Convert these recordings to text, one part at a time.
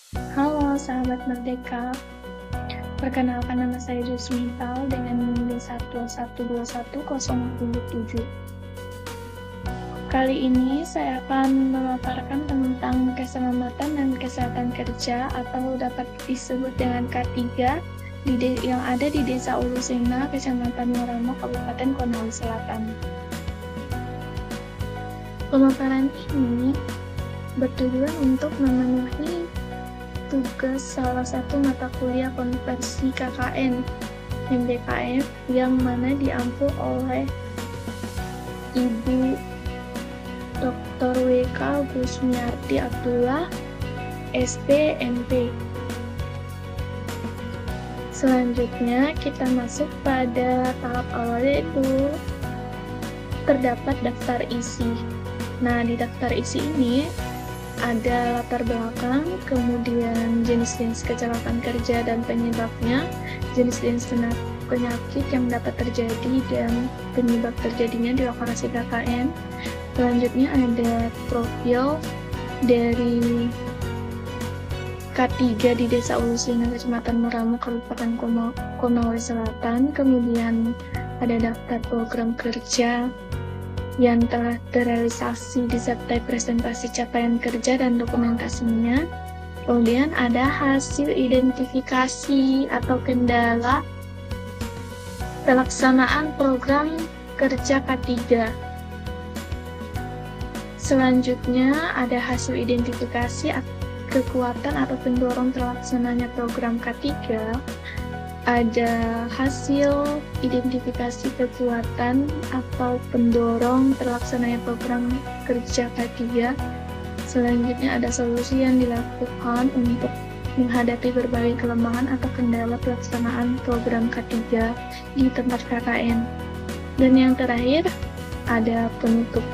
Halo sahabat Merdeka, perkenalkan nama saya Jusmintal dengan NIM 1121027. Kali ini saya akan memaparkan tentang keselamatan dan kesehatan kerja atau dapat disebut dengan K3 yang ada di Desa Ulusena, Kecamatan Moramo, Kabupaten Konawe Selatan. Pemaparan ini bertujuan untuk memenuhi tugas salah satu mata kuliah konversi KKN MBKF yang mana diampu oleh Ibu Dr. W.K. Gusmiarti Abdullah, SP.MP. Selanjutnya kita masuk pada tahap awal, yaitu terdapat daftar isi. Nah, di daftar isi ini ada latar belakang, kemudian jenis-jenis kecelakaan kerja dan penyebabnya, jenis-jenis penyakit yang dapat terjadi dan penyebab terjadinya di lokasi KKN. Selanjutnya ada profil dari K3 di Desa Ulusena, Kecamatan Moramo, Kabupaten Konawe Selatan. Kemudian ada daftar program kerja yang telah terrealisasi disertai presentasi capaian kerja dan dokumentasinya. Kemudian ada hasil identifikasi atau kendala pelaksanaan program kerja K3. Selanjutnya ada hasil identifikasi kekuatan atau pendorong terlaksananya program K3. Ada hasil identifikasi kekuatan atau pendorong terlaksananya program kerja K3. Selanjutnya ada solusi yang dilakukan untuk menghadapi berbagai kelemahan atau kendala pelaksanaan program K3 di tempat KKN. Dan yang terakhir ada penutup.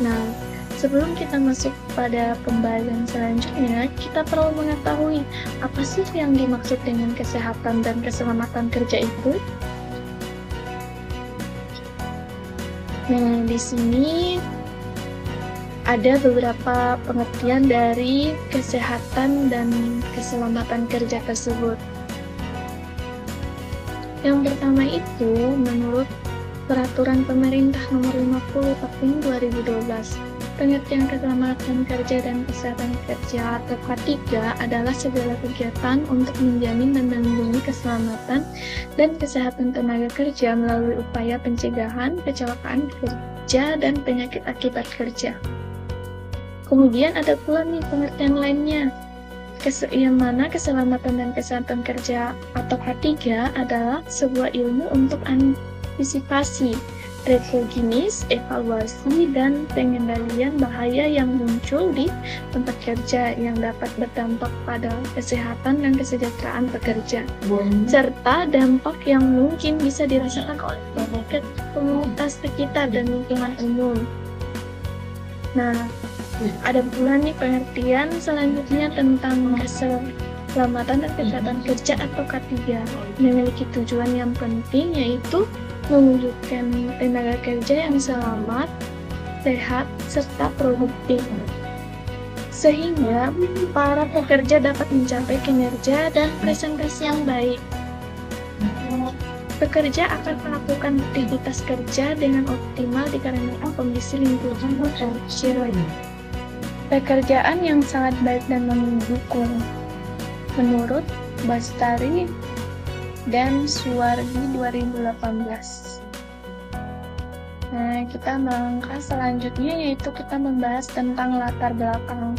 Nah, sebelum kita masuk pada pembahasan selanjutnya, kita perlu mengetahui apa sih yang dimaksud dengan kesehatan dan keselamatan kerja itu. Nah, di sini ada beberapa pengertian dari kesehatan dan keselamatan kerja tersebut. Yang pertama itu, menurut Peraturan Pemerintah Nomor 50 Tahun 2012, pengertian keselamatan kerja dan kesehatan kerja atau K3 adalah segala kegiatan untuk menjamin dan melindungi keselamatan dan kesehatan tenaga kerja melalui upaya pencegahan kecelakaan kerja dan penyakit akibat kerja. Kemudian ada pula nih pengertian lainnya, yang mana keselamatan dan kesehatan kerja atau K3 adalah sebuah ilmu untuk antisipasi, retrogenis, evaluasi, dan pengendalian bahaya yang muncul di tempat kerja yang dapat berdampak pada kesehatan dan kesejahteraan pekerja, serta dampak yang mungkin bisa dirasakan oleh komunitas sekitar dan lingkungan umum. Nah, ada pula nih pengertian selanjutnya tentang keselamatan dan kesehatan kerja atau K3, memiliki tujuan yang penting, yaitu mewujudkan tenaga kerja yang selamat, sehat, serta produktif, sehingga para pekerja dapat mencapai kinerja dan presentasi yang baik. Pekerja akan melakukan aktivitas kerja dengan optimal dikarenakan kondisi lingkungan kerja. Pekerjaan yang sangat baik dan mendukung, menurut Bastari dan Suwardi 2018. Nah, kita melangkah selanjutnya, yaitu kita membahas tentang latar belakang.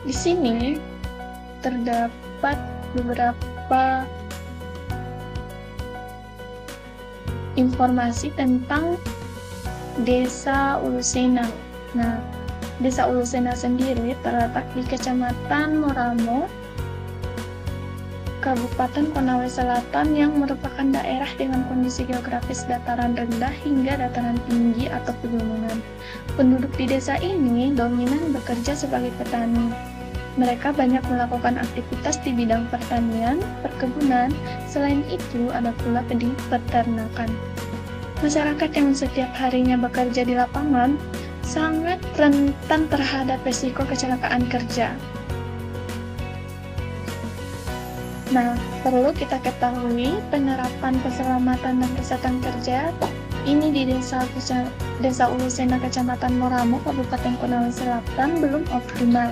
Di sini terdapat beberapa informasi tentang Desa Ulusena. Nah, Desa Ulusena sendiri terletak di Kecamatan Moramo, Kabupaten Konawe Selatan, yang merupakan daerah dengan kondisi geografis dataran rendah hingga dataran tinggi atau pegunungan. Penduduk di desa ini dominan bekerja sebagai petani. Mereka banyak melakukan aktivitas di bidang pertanian, perkebunan. Selain itu, ada pula peternakan. Masyarakat yang setiap harinya bekerja di lapangan sangat rentan terhadap risiko kecelakaan kerja. Nah, perlu kita ketahui penerapan keselamatan dan kesehatan kerja ini di Desa Ulusena, Kecamatan Moramo, Kabupaten Konawe Selatan belum optimal.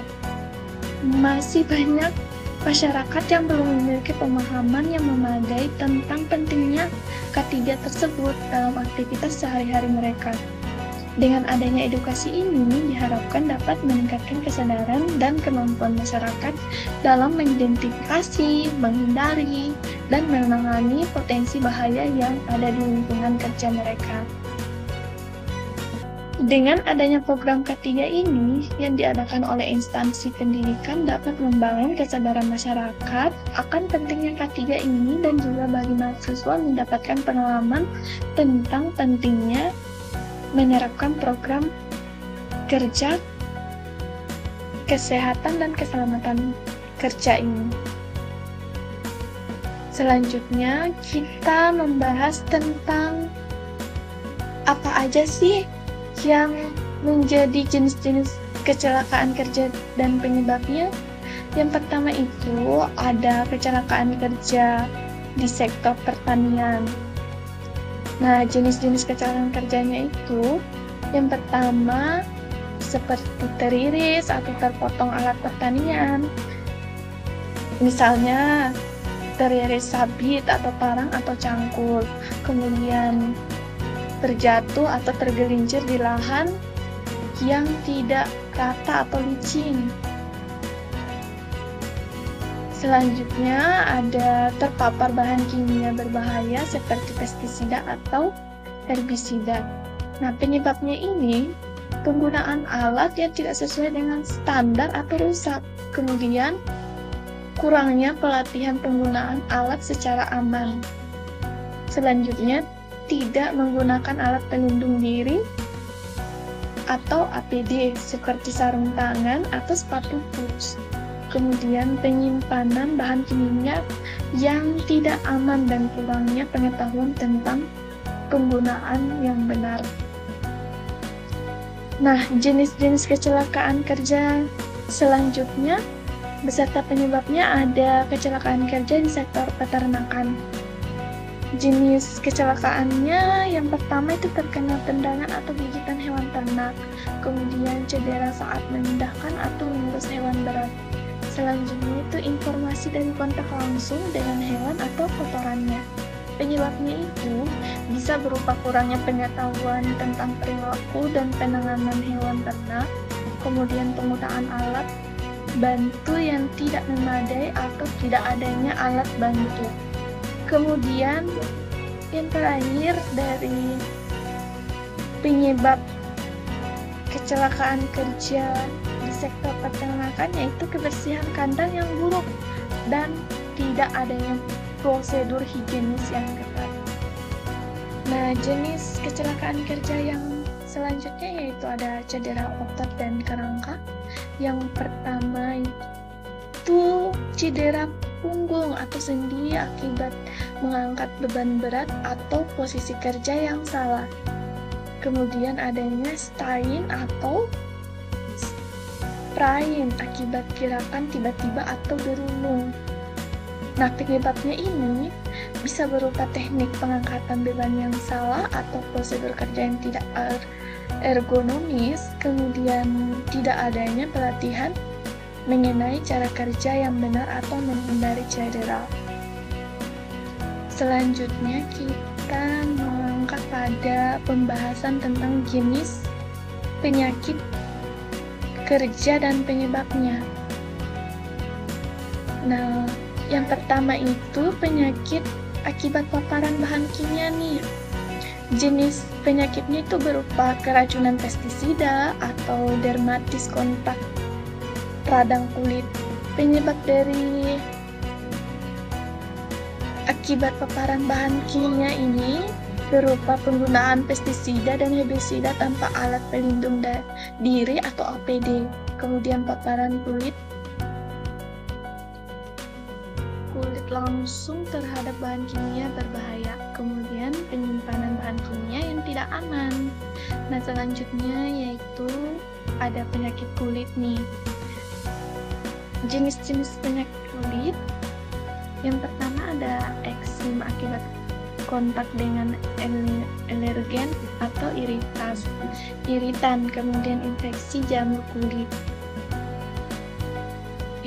Masih banyak masyarakat yang belum memiliki pemahaman yang memadai tentang pentingnya K3 tersebut dalam aktivitas sehari-hari mereka. Dengan adanya edukasi ini diharapkan dapat meningkatkan kesadaran dan kemampuan masyarakat dalam mengidentifikasi, menghindari, dan menangani potensi bahaya yang ada di lingkungan kerja mereka. Dengan adanya program K3 ini yang diadakan oleh instansi pendidikan dapat membangun kesadaran masyarakat akan pentingnya K3 ini dan juga bagi mahasiswa mendapatkan pengalaman tentang pentingnya menerapkan program kerja kesehatan dan keselamatan kerja ini. Selanjutnya kita membahas tentang apa aja sih yang menjadi jenis-jenis kecelakaan kerja dan penyebabnya. Yang pertama itu ada kecelakaan kerja di sektor pertanian. Nah, jenis-jenis kecelakaan kerjanya itu yang pertama seperti teriris atau terpotong alat pertanian. Misalnya teriris sabit atau parang atau cangkul. Kemudian terjatuh atau tergelincir di lahan yang tidak rata atau licin. Selanjutnya ada terpapar bahan kimia berbahaya seperti pestisida atau herbisida. Nah, penyebabnya ini penggunaan alat yang tidak sesuai dengan standar atau rusak. Kemudian kurangnya pelatihan penggunaan alat secara aman. Selanjutnya tidak menggunakan alat pelindung diri atau APD seperti sarung tangan atau sepatu boots. Kemudian penyimpanan bahan kimia yang tidak aman dan kurangnya pengetahuan tentang penggunaan yang benar. Nah, jenis-jenis kecelakaan kerja selanjutnya beserta penyebabnya ada kecelakaan kerja di sektor peternakan. Jenis kecelakaannya yang pertama itu terkena tendangan atau gigitan hewan ternak, kemudian cedera saat memindahkan atau mengurus hewan berat. Selanjutnya itu informasi dari kontak langsung dengan hewan atau kotorannya. Penyebabnya itu bisa berupa kurangnya pengetahuan tentang perilaku dan penanganan hewan ternak, kemudian penggunaan alat bantu yang tidak memadai atau tidak adanya alat bantu. Kemudian yang terakhir dari penyebab kecelakaan kerja di sektor peternakan yaitu kebersihan kandang yang buruk dan tidak adanya prosedur higienis yang ketat. Nah, jenis kecelakaan kerja yang selanjutnya yaitu ada cedera otot dan kerangka. Yang pertama itu cedera punggung atau sendi akibat mengangkat beban berat atau posisi kerja yang salah. Kemudian adanya strain atau sprain akibat gerakan tiba-tiba atau berulung. Nah, penyebabnya ini bisa berupa teknik pengangkatan beban yang salah atau prosedur kerja yang tidak ergonomis, kemudian tidak adanya pelatihan mengenai cara kerja yang benar atau menghindari cedera. Selanjutnya kita mengangkat pada pembahasan tentang jenis penyakit kerja dan penyebabnya. Nah, yang pertama itu penyakit akibat paparan bahan kimia nih. Jenis penyakitnya itu berupa keracunan pestisida atau dermatis kontak radang kulit. Penyebab dari akibat paparan bahan kimia ini berupa penggunaan pestisida dan herbisida tanpa alat pelindung diri atau APD. Kemudian paparan kulit langsung terhadap bahan kimia berbahaya. Kemudian kemudian penyimpanan bahan kimia yang tidak aman. Nah, selanjutnya yaitu ada penyakit kulit nih. Jenis-jenis penyakit kulit, yang pertama ada eksim akibat kontak dengan alergen atau iritan, kemudian infeksi jamur kulit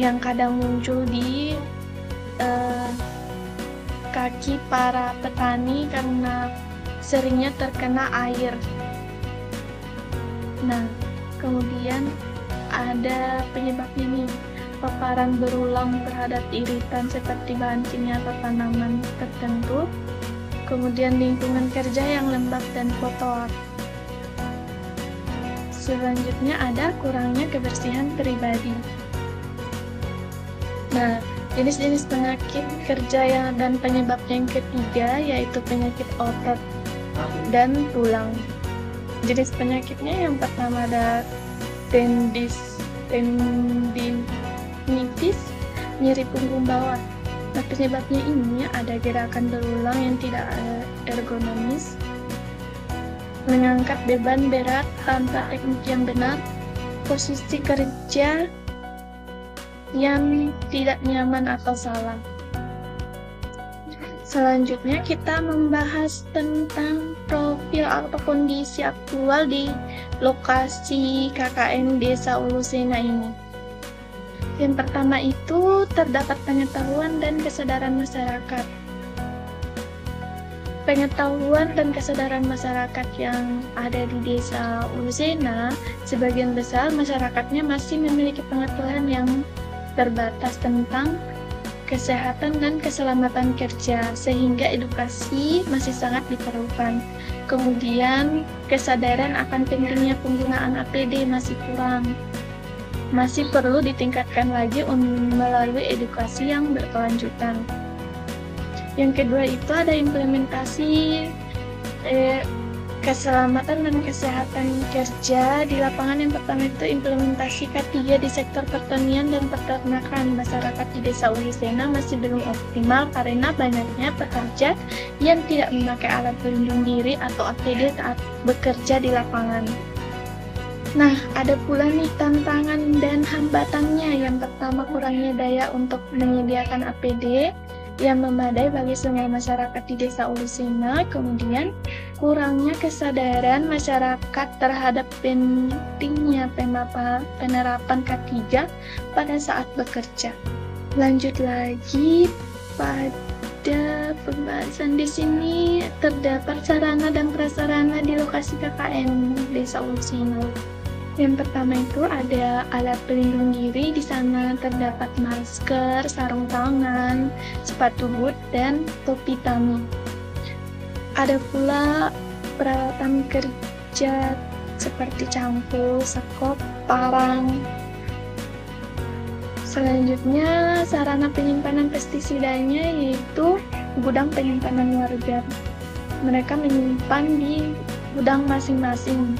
yang kadang muncul di kaki para petani karena seringnya terkena air. Nah, kemudian ada penyebabnya nih, paparan berulang terhadap iritan seperti bahan kimia atau tanaman tertentu, kemudian lingkungan kerja yang lembab dan kotor. Selanjutnya ada kurangnya kebersihan pribadi. Nah, jenis-jenis penyakit kerja dan penyebab yang ketiga yaitu penyakit otot dan tulang. Jenis penyakitnya yang pertama ada tendinitis, nyeri punggung bawah. Nah, penyebabnya ini ada gerakan berulang yang tidak ergonomis, mengangkat beban berat tanpa teknik yang benar, posisi kerja yang tidak nyaman atau salah. Selanjutnya kita membahas tentang profil atau kondisi aktual di lokasi KKN Desa Ulusena ini. Yang pertama itu terdapat pengetahuan dan kesadaran masyarakat. Pengetahuan dan kesadaran masyarakat yang ada di Desa Ulusena, sebagian besar masyarakatnya masih memiliki pengetahuan yang terbatas tentang kesehatan dan keselamatan kerja, sehingga edukasi masih sangat diperlukan. Kemudian kesadaran akan pentingnya penggunaan APD masih kurang. Masih perlu ditingkatkan lagi melalui edukasi yang berkelanjutan. Yang kedua itu ada implementasi keselamatan dan kesehatan kerja di lapangan. Yang pertama itu implementasi K3 di sektor pertanian dan peternakan. Masyarakat di Desa Ulusena masih belum optimal karena banyaknya pekerja yang tidak memakai alat pelindung diri atau APD saat bekerja di lapangan. Nah, ada pula nih tantangan dan hambatannya. Yang pertama, kurangnya daya untuk menyediakan APD yang memadai bagi semua masyarakat di Desa Ulusena. Kemudian, kurangnya kesadaran masyarakat terhadap pentingnya penerapan K3 pada saat bekerja. Lanjut lagi pada pembahasan di sini, terdapat sarana dan prasarana di lokasi KKN Desa Ulusena. Yang pertama itu ada alat pelindung diri. Di sana terdapat masker, sarung tangan, sepatu boot, dan topi tami. Ada pula peralatan kerja seperti cangkul, sekop, parang. Selanjutnya sarana penyimpanan pestisidanya yaitu gudang penyimpanan warga. Mereka menyimpan di gudang masing-masing.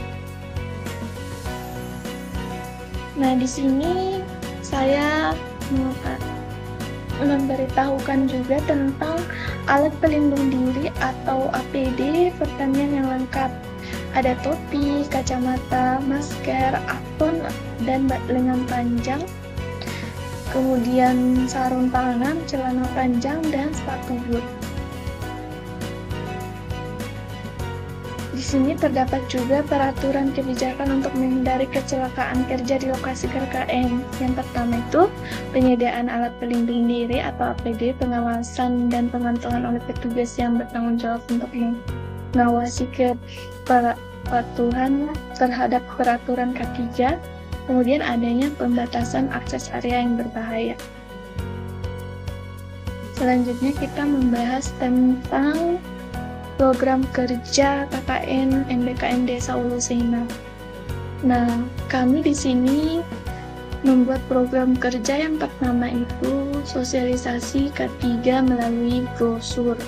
Nah, di sini saya memberitahukan juga tentang alat pelindung diri atau APD pertanian yang lengkap. Ada topi, kacamata, masker, apron, dan lengan panjang. Kemudian sarung tangan, celana panjang, dan sepatu boot. Di sini terdapat juga peraturan kebijakan untuk menghindari kecelakaan kerja di lokasi KKN. Yang pertama itu penyediaan alat pelindung diri atau APD, pengawasan dan pemantauan oleh petugas yang bertanggung jawab untuk mengawasi kepatuhan terhadap peraturan K3. Kemudian adanya pembatasan akses area yang berbahaya. Selanjutnya kita membahas tentang program kerja KKN MBKM Desa Ulusena. Nah, kami di sini membuat program kerja yang pertama itu sosialisasi K3 melalui brosur.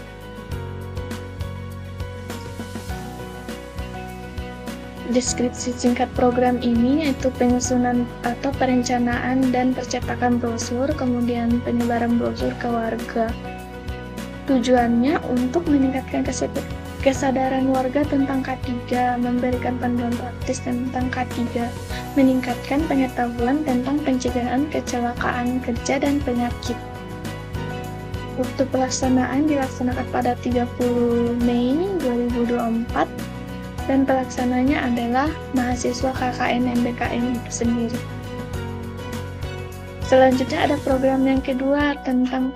Deskripsi singkat program ini yaitu penyusunan atau perencanaan dan percetakan brosur, kemudian penyebaran brosur ke warga. Tujuannya untuk meningkatkan kesadaran warga tentang K3, memberikan panduan praktis tentang K3, meningkatkan pengetahuan tentang pencegahan kecelakaan kerja dan penyakit. Waktu pelaksanaan dilaksanakan pada 30 Mei 2024 dan pelaksananya adalah mahasiswa KKN MBKM itu sendiri. Selanjutnya ada program yang kedua tentang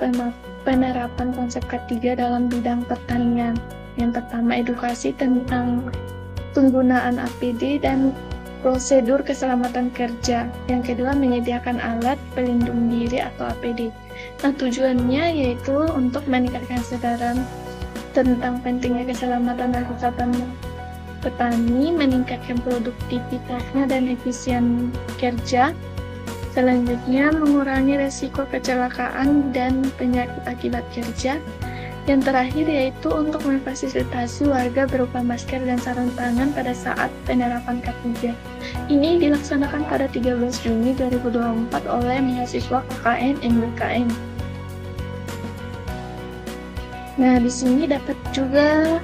penerapan konsep K3 dalam bidang pertanian. Yang pertama, edukasi tentang penggunaan APD dan prosedur keselamatan kerja. Yang kedua, menyediakan alat pelindung diri atau APD. Nah, tujuannya yaitu untuk meningkatkan kesadaran tentang pentingnya keselamatan dan kesehatan petani, meningkatkan produktivitasnya dan efisien kerja. Selanjutnya, mengurangi resiko kecelakaan dan penyakit akibat kerja. Yang terakhir yaitu untuk memfasilitasi warga berupa masker dan sarung tangan pada saat penerapan K3. Ini dilaksanakan pada 13 Juni 2024 oleh mahasiswa KKN MBKM. Nah, di sini dapat juga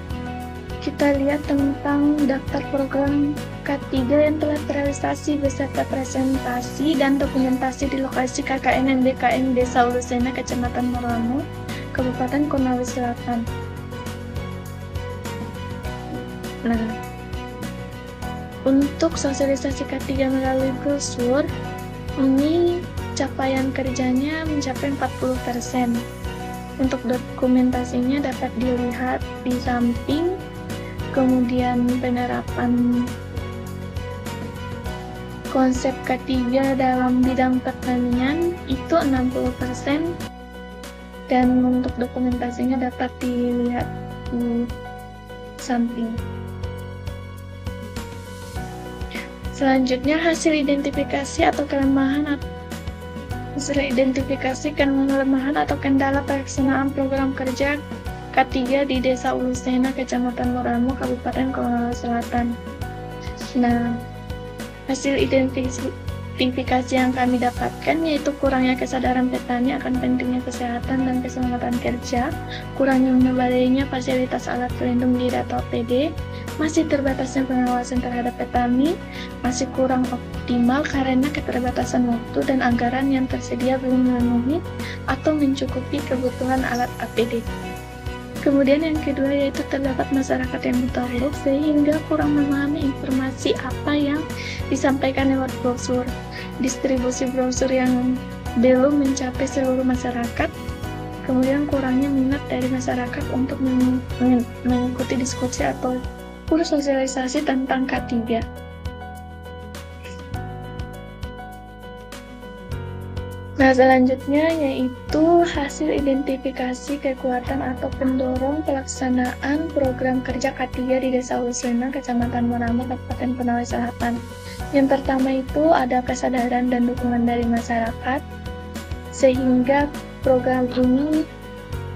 kita lihat tentang daftar program K3 yang telah terrealisasi beserta presentasi dan dokumentasi di lokasi KKN MBKM Desa Ulusena, Kecamatan Merlamo, Kabupaten Konawe Selatan. Nah, untuk sosialisasi K3 melalui brosur, ini capaian kerjanya mencapai 40%. Untuk dokumentasinya dapat dilihat di samping, kemudian penerapan konsep K3 dalam bidang pertanian itu 60%, dan untuk dokumentasinya dapat dilihat di samping. Selanjutnya, hasil identifikasi atau kelemahan atau kendala pelaksanaan program kerja K3 di Desa Ulusena, Kecamatan Merlamo, Kabupaten Konawe Selatan. Nah, hasil identifikasi yang kami dapatkan yaitu kurangnya kesadaran petani akan pentingnya kesehatan dan keselamatan kerja, kurangnya memadainya fasilitas alat pelindung diri atau APD, masih terbatasnya pengawasan terhadap petani, masih kurang optimal karena keterbatasan waktu dan anggaran yang tersedia belum memenuhi atau mencukupi kebutuhan alat APD. Kemudian yang kedua yaitu terdapat masyarakat yang buta huruf sehingga kurang memahami informasi apa yang disampaikan lewat brosur. Distribusi brosur yang belum mencapai seluruh masyarakat. Kemudian kurangnya minat dari masyarakat untuk mengikuti diskusi atau kurs sosialisasi tentang K3. Nah, selanjutnya yaitu hasil identifikasi kekuatan atau pendorong pelaksanaan program kerja K3 di Desa Ulusena, Kecamatan Merlamo, Kabupaten Konawe Selatan. Yang pertama itu ada kesadaran dan dukungan dari masyarakat, sehingga program ini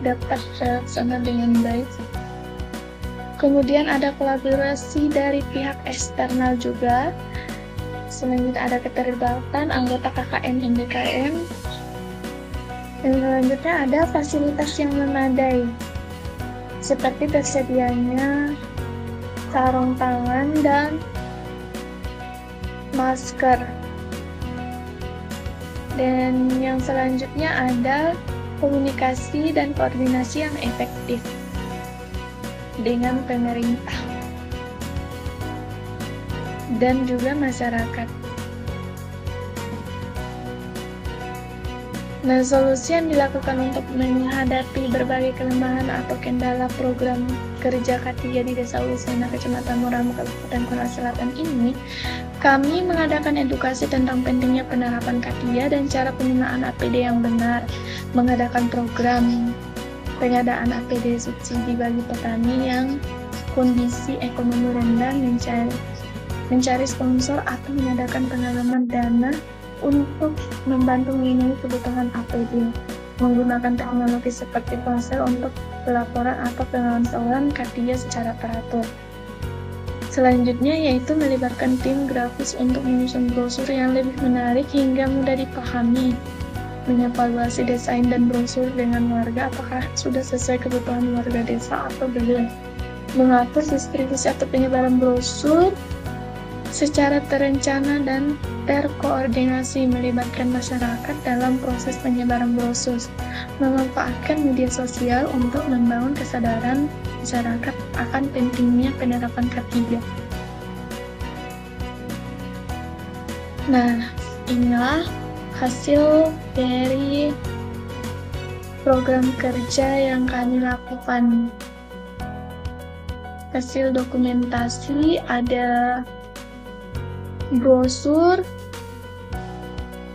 dapat terlaksana dengan baik. Kemudian ada kolaborasi dari pihak eksternal juga. Selanjutnya ada keterlibatan anggota KKN MBKM. Dan selanjutnya ada fasilitas yang memadai, seperti tersedianya sarung tangan dan masker. Dan yang selanjutnya ada komunikasi dan koordinasi yang efektif dengan pemerintah dan juga masyarakat. Nah, solusi yang dilakukan untuk menghadapi berbagai kelemahan atau kendala program kerja K3 di Desa Ulusena, Kecamatan Merlamo, Kabupaten Konawe Selatan ini, kami mengadakan edukasi tentang pentingnya penerapan K3 dan cara penggunaan APD yang benar, mengadakan program pengadaan APD subsidi bagi petani yang kondisi ekonomi rendah, mencari sponsor atau mengadakan pengalaman dana untuk membantu memenuhi kebutuhan APD, menggunakan teknologi seperti ponsel untuk pelaporan atau pemantauan K3 secara teratur. Selanjutnya yaitu melibatkan tim grafis untuk menyusun brosur yang lebih menarik hingga mudah dipahami. mengevaluasi desain dan brosur dengan warga apakah sudah sesuai kebutuhan warga desa atau belum, mengatur distribusi atau penyebaran brosur secara terencana dan terkoordinasi, melibatkan masyarakat dalam proses penyebaran brosur, memanfaatkan media sosial untuk membangun kesadaran masyarakat akan pentingnya penerapan K3. Nah, inilah hasil dari program kerja yang kami lakukan. Hasil dokumentasi ada brosur,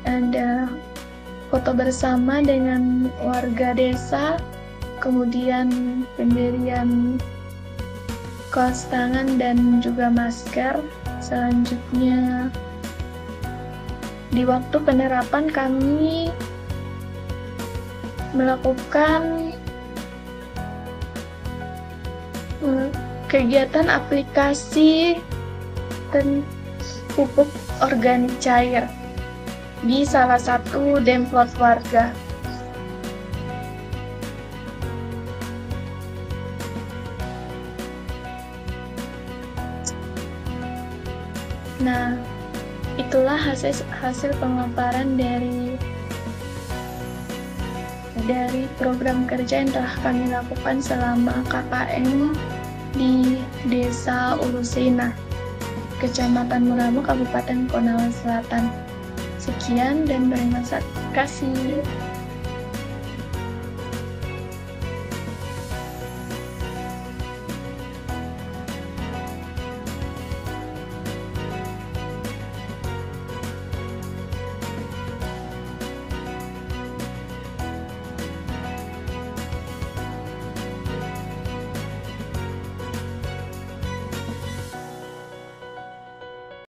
ada foto bersama dengan warga desa, kemudian pemberian kaos tangan dan juga masker. Selanjutnya, di waktu penerapan kami melakukan kegiatan aplikasi pupuk organik cair di salah satu demplot warga. Nah, itulah hasil pemaparan dari program kerja yang telah kami lakukan selama KKN di Desa Ulusina, Kecamatan Muramu, Kabupaten Konawe Selatan. Sekian dan terima kasih.